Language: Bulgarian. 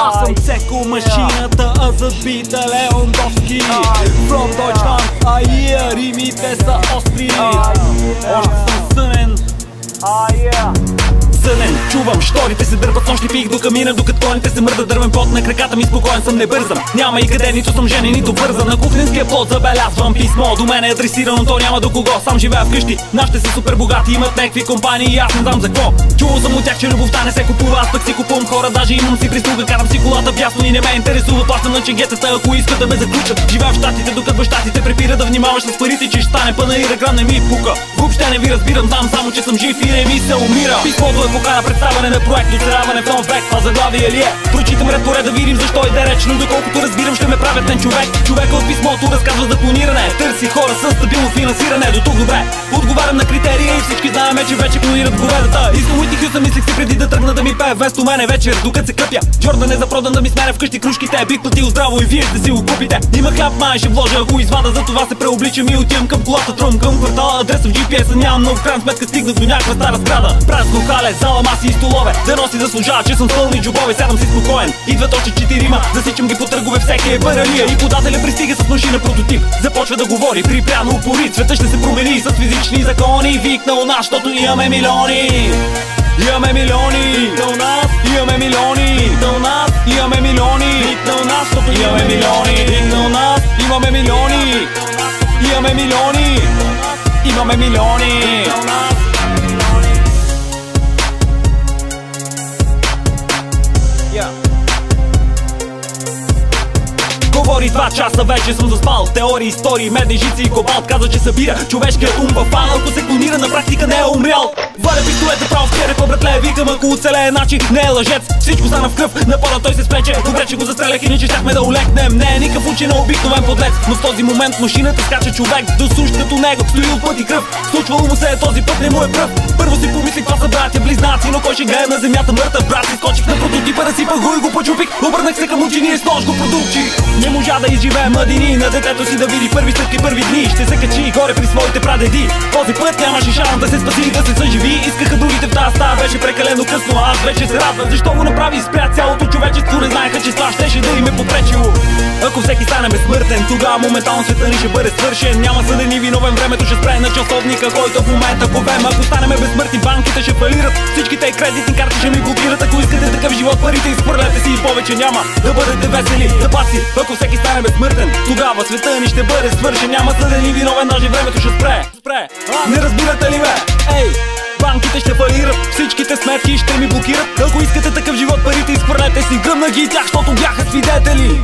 Аз съм Цеко машината, а зад бита Левандовски. From Deutschland, римите са остри. Още съм сънен. Сънен, чувам шторите се дърпат, нощи пих до камина, докато коните се мърдат, дървен пот на краката ми, спокоен съм, не бързам. Няма и къде, нито съм женен, нито бързан. На кухненския плод забелязвам писмо, до мен е адресирано, то няма до кого. Сам живея вкъщи, нашите са супер богати, имат някакви компании и аз не знам за какво. Чувал съм от тях, че любовта не се купува, аз пък си купувам хора, даже имам си прислуга, карам си колата бясно и не ме интересува. Плащам на чегетата, ако искат да ме заключат. Живея в щатите, докато бащатите препира да внимаваш с парите, че ще стане пъна и ръграм не ми пука. Въобще не ви разбирам, знам само, че съм жив и не ми се умира. Писмото е покана, представяне на проект, оцеляване в нов век, а заглавие ли е? Прочитам ред по ред да видим защо иде реч, но доколкото разбирам ще ме правят нен човек. Човека от писмото разказва за планиране, търси хора с стабилно финансиране. До тук добре, отговарям на критерия и всички знаем, че вече клонират говедата. Искам Уитни Хюстън, мислех си преди да тръгна да ми пее вместо мене вечер, докато се къпя. Джордан е за продан да ми сменя вкъщи кружките, бих платил здраво и вие ще си го купите. Има хляб, май ще вложа, ако извада, за това се преобличам и отивам към колата, тръм към квартала, адреса в GPS-а нямам, но в крайна сметка стигнах до някаква стара сграда. Празно хале, зала, маси и столове, дано си заслужава, че съм с пълни джобове, сядам си спокоен. Идват още 4, засичам ги по търгове, всеки е баралия и подателя пристига с машина прототип. Започва да говори, припряно упорит, света ще се промени с физични закони. Викна у нас, защото имаме милиони. Имаме милиони, викна у нас, имаме милиони, викна у нас, имаме милиони, викна у нас, защото имаме милиони, викна у нас, имаме милиони, имаме милиони, имаме милиони. Говори 2 часа, вече съм заспал. Теории, истории, медни жици и кобалт. Каза, че събира човешкият ум във файл. Ако се клонира, на практика не е умрял. Валя пистолета право в черепа, братле, викам, ако оцелее, значи не е лъжец. Всичко стана в кръв, на пода той се спече. Добре, че го застрелях, иначе щяхме да улекнем. Не е никакъв учен на обикновен подлец, но в този момент машината скача човек до сущ като него, стои от път и кръв. Случвало му се е, този път не му е пръв. Първо си помислих, това са братя близнаци, но кой ще гледа на земята мъртъв брат. Скочих на прототипа, разсипах го и го почупих. Обърнах се към учени и с нож го продукчих. Не можа да изживее младини, на детето си да види първи стъпки, първи дни. Ще се качи горе при своите прадеди. Този път нямаше шанс да се спаси и да се съживи. Искаха другите в тази стая, беше прекалено късно, а аз вече се радвам. Защо го направи и спря цялото човечество, не знаеха, че това щеше да им е попречило. Ако всеки стане безсмъртен, тогава моментално света ни ще бъде свършен. Няма съден и виновен, времето ще спре на часовника, който в момента повем. Ако станеме безсмъртни, банките ще фалират, всичките кредитни карти ще ми блокират. Ако искате такъв живот, парите изхвърляте си и повече няма да бъдете весели. Да паси, ако всеки стане безсмъртен, тогава света ни ще бъде свършен. Няма съден и виновен, даже времето ще спре. Не разбирате ли ме? Ей! Банките ще фалират, всичките сметки ще ми блокират. Ако искате такъв живот, парите изхвърлете си, гръмна ги тях, защото бяха свидетели.